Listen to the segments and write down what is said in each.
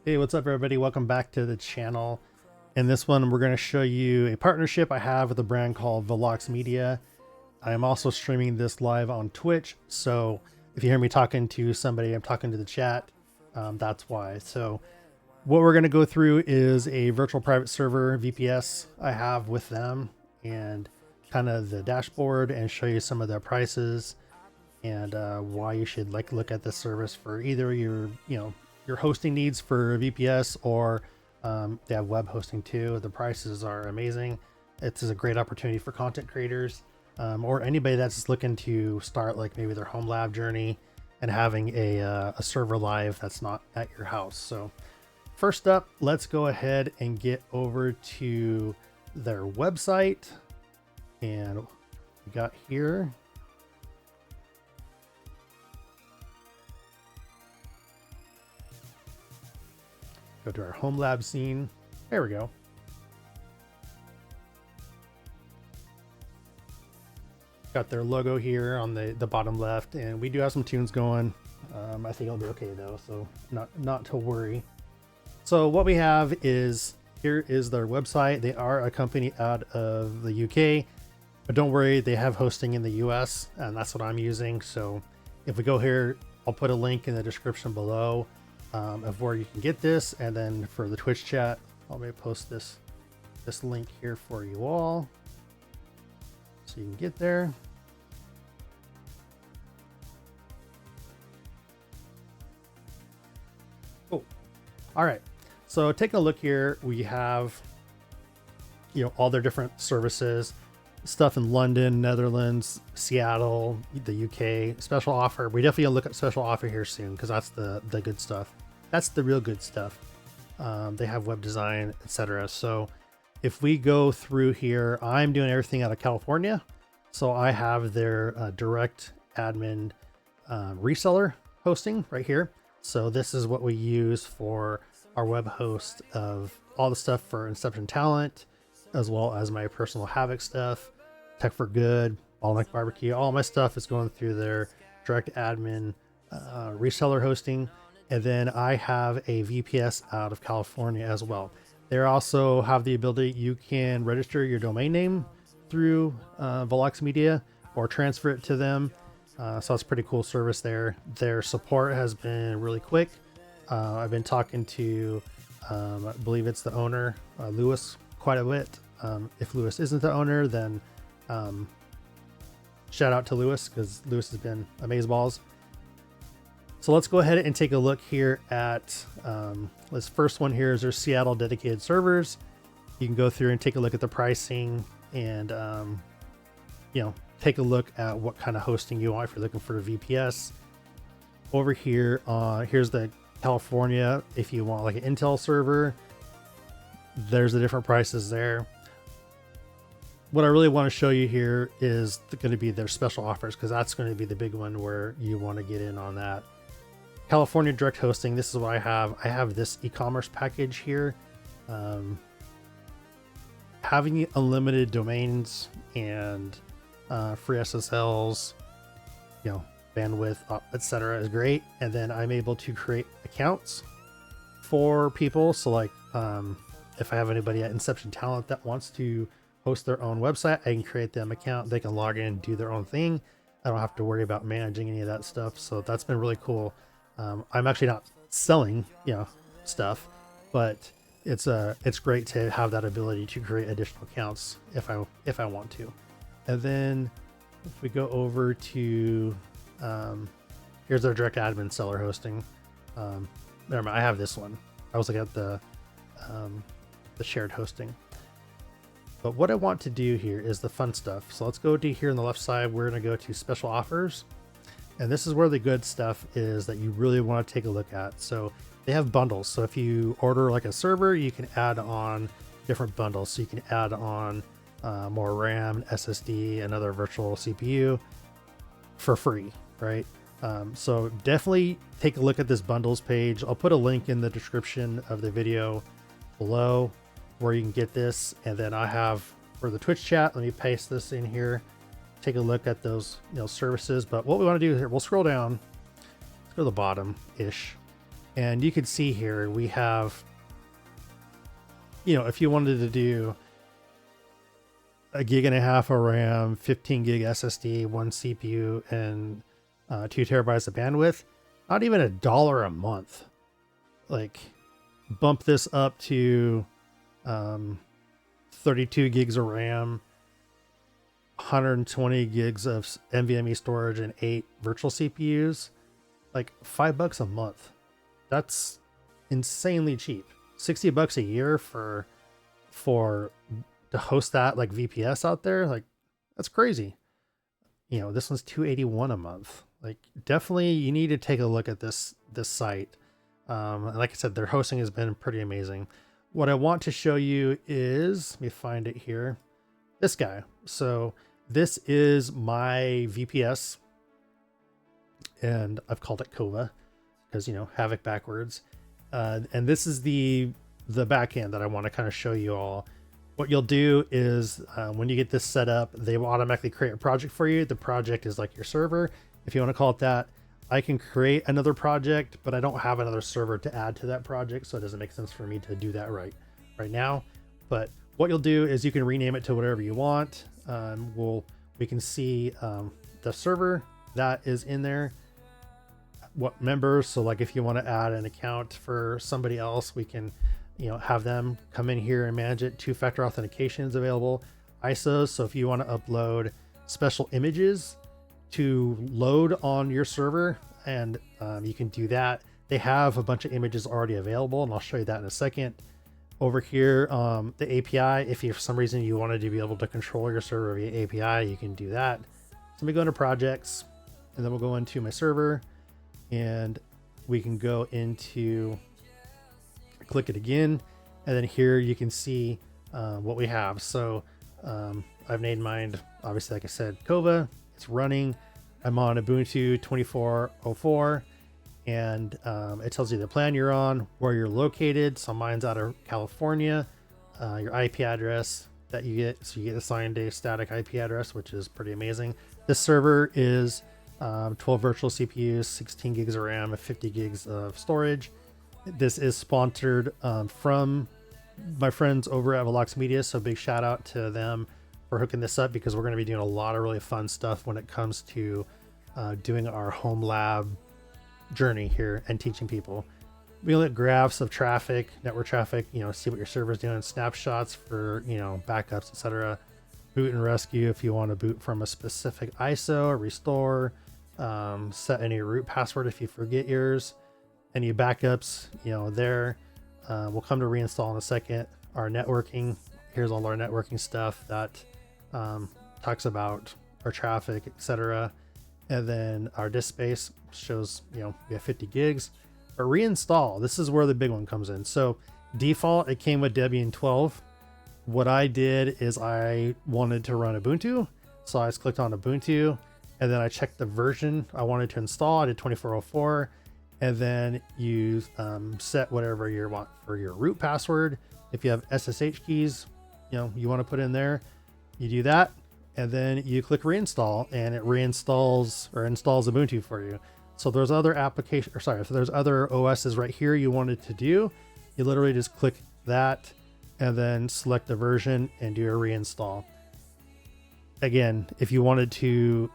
Hey, what's up everybody? Welcome back to the channel. In this one, we're going to show you a partnership I have with a brand called VeloxMedia. I am also streaming this live on Twitch. So if you hear me talking to somebody, I'm talking to the chat. That's why. So what we're going to go through is a virtual private server VPS I have with them and kind of the dashboard and show you some of their prices and why you should look at this service for either your hosting needs for VPS or they have web hosting too. The prices are amazing. It's a great opportunity for content creators or anybody that's just looking to start like maybe their home lab journey and having a server live that's not at your house. So first up, let's go ahead and get over to their website, and we got here. Go to our home lab scene. There we go. Got their logo here on the bottom left, and we do have some tunes going. I think it'll be okay though, so not to worry. So what we have is, here is their website. They are a company out of the UK, but don't worry, they have hosting in the US, and that's what I'm using. So if we go here, I'll put a link in the description below of where you can get this, and then for the Twitch chat, I'll maybe post this link here for you all so you can get there. Oh, all right. So take a look here. We have, all their different services, stuff in London, Netherlands, Seattle, the UK. Special offer. We definitely gonna look at special offer here soon because that's the good stuff. That's the real good stuff. They have web design, etc. So if we go through here, I'm doing everything out of California. So I have their direct admin reseller hosting right here. So this is what we use for our web host of all the stuff for Inception Talent, as well as my personal Havoc stuff, Tech for Good, Bottleneck Barbecue. All my stuff is going through their direct admin reseller hosting. And then I have a VPS out of California as well. They also have the ability, you can register your domain name through VeloxMedia or transfer it to them. So it's a pretty cool service there. Their support has been really quick. I've been talking to, I believe it's the owner, Lewis, quite a bit. If Lewis isn't the owner, then shout out to Lewis, because Lewis has been amazeballs. So let's go ahead and take a look here at this first one here is their Seattle dedicated servers. You can go through and take a look at the pricing and, take a look at what kind of hosting you want if you're looking for a VPS. Over here, here's the California. If you want like an Intel server, there's the different prices there. What I really want to show you here is going to be their special offers, because that's going to be the big one where you want to get in on that. California direct hosting, this is what I have. I have this e-commerce package here. Having unlimited domains and free SSLs, bandwidth, etc. is great. And then I'm able to create accounts for people. So like if I have anybody at Inception Talent that wants to host their own website, I can create them account. They can log in and do their own thing. I don't have to worry about managing any of that stuff. So that's been really cool. I'm actually not selling, stuff, but it's great to have that ability to create additional accounts if I want to. And then if we go over to, here's their direct admin seller hosting. Never mind, I have this one. I was looking at the shared hosting. But what I want to do here is the fun stuff. So let's go to here on the left side. We're going to go to special offers. And this is where the good stuff is that you really want to take a look at. So they have bundles. So if you order like a server, you can add on different bundles. So you can add on more RAM, SSD, another virtual CPU for free, right? So definitely take a look at this bundles page. I'll put a link in the description of the video below where you can get this. And then I have for the Twitch chat, let me paste this in here. Take a look at those services. But what we want to do here, we'll scroll down, let's go to the bottom ish, And you can see here we have, you know, if you wanted to do a gig and a half of RAM, 15 gig SSD, one CPU, and 2 terabytes of bandwidth, not even $1 a month. Like, bump this up to 32 gigs of RAM, 120 gigs of NVMe storage, and 8 virtual CPUs. Like $5 a month. That's insanely cheap. $60 a year for to host that like VPS out there. Like, that's crazy. You know, this one's $281 a month. Like, definitely you need to take a look at this site. Like I said, their hosting has been pretty amazing. What I want to show you is, let me find it here, this guy. So this is my VPS, and I've called it Kova because, you know, Havoc backwards. And this is the back end that I want to kind of show you all. What you'll do is when you get this set up, they will automatically create a project for you. The project is like your server, if you want to call it that. I can create another project, but I don't have another server to add to that project, so it doesn't make sense for me to do that right now. But what you'll do is you can rename it to whatever you want. We can see the server that is in there, what members. So like if you want to add an account for somebody else, we can, you know, have them come in here and manage it. 2-factor authentication is available. ISOs. So if you want to upload special images to load on your server, and you can do that. They have a bunch of images already available, and I'll show you that in a second. Over here, the API, if you, for some reason you wanted to be able to control your server via API, you can do that. So let me go into projects, and then we'll go into my server, and we can go into, click it again, and then here you can see what we have. So I've named mine, obviously, like I said, Kova. It's running. I'm on Ubuntu 24.04, and it tells you the plan you're on, where you're located. So mine's out of California, your IP address that you get. So you get assigned a static IP address, which is pretty amazing. This server is 12 virtual CPUs, 16 gigs of RAM, and 50 gigs of storage. This is sponsored from my friends over at VeloxMedia, so big shout out to them for hooking this up, because we're going to be doing a lot of really fun stuff when it comes to doing our home lab journey here and teaching people. We look at graphs of traffic, network traffic, you know, see what your server's doing, snapshots for, you know, backups, etc. Boot and rescue if you want to boot from a specific ISO, restore, set any root password if you forget yours, any backups, you know, there. We'll come to reinstall in a second. Our networking, here's all our networking stuff that talks about our traffic, etc. And then our disk space shows, you know, we have 50 gigs. But reinstall, this is where the big one comes in. So default, it came with Debian 12. What I did is I wanted to run Ubuntu, so I just clicked on Ubuntu, and then I checked the version I wanted to install. I did 2404, and then you set whatever you want for your root password. If you have SSH keys, you know, you want to put in there, you do that, and then you click reinstall, and it reinstalls or installs Ubuntu for you. So there's other application, or sorry, if there's other OSs right here you wanted to do, you literally just click that and then select the version and do a reinstall. Again, if you wanted to,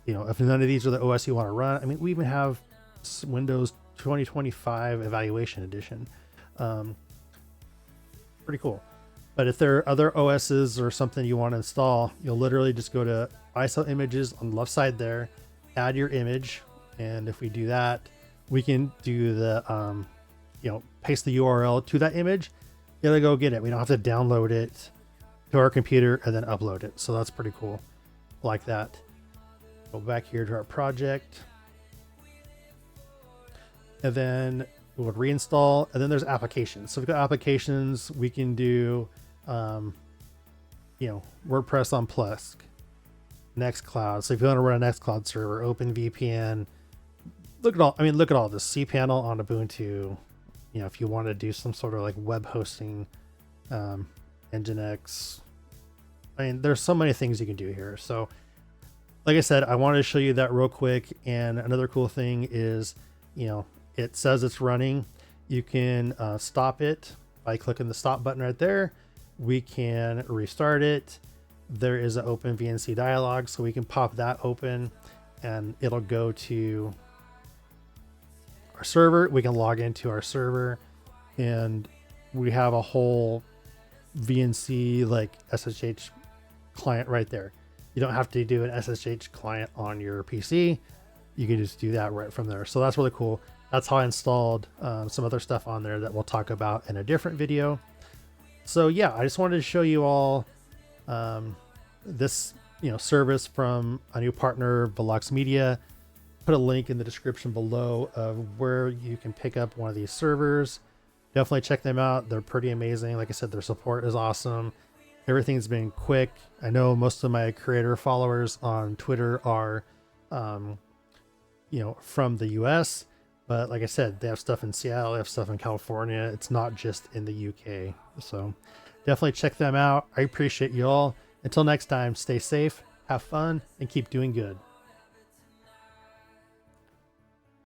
you know, if none of these are the OS you want to run, I mean, we even have Windows 2025 Evaluation Edition. Pretty cool. But if there are other OSs or something you want to install, you'll literally just go to ISO images on the left side there, add your image. And if we do that, we can do the, you know, paste the URL to that image. It'll go get it. We don't have to download it to our computer and then upload it. So that's pretty cool. Like that. Go back here to our project. And then we would reinstall. And then there's applications. So we've got applications. We can do, you know, WordPress on Plesk, Nextcloud. So if you want to run a Nextcloud server, OpenVPN, look at all, I mean, look at all this. cPanel on Ubuntu. You know, if you want to do some sort of like web hosting, Nginx. I mean, there's so many things you can do here. So like I said, I wanted to show you that real quick. And another cool thing is, you know, it says it's running, you can stop it by clicking the stop button right there. We can restart it. There is an open VNC dialog, so we can pop that open and it'll go to our server. We can log into our server and we have a whole VNC like SSH client right there. You don't have to do an SSH client on your PC. You can just do that right from there. So that's really cool. That's how I installed some other stuff on there that we'll talk about in a different video. So yeah, I just wanted to show you all this service from a new partner, VeloxMedia. Put a link in the description below of where you can pick up one of these servers. Definitely check them out. They're pretty amazing. Like I said, their support is awesome. Everything's been quick. I know most of my creator followers on Twitter are, from the US, but like I said, they have stuff in Seattle, they have stuff in California. It's not just in the UK. So definitely check them out. I appreciate you all. Until next time, stay safe, have fun, and keep doing good.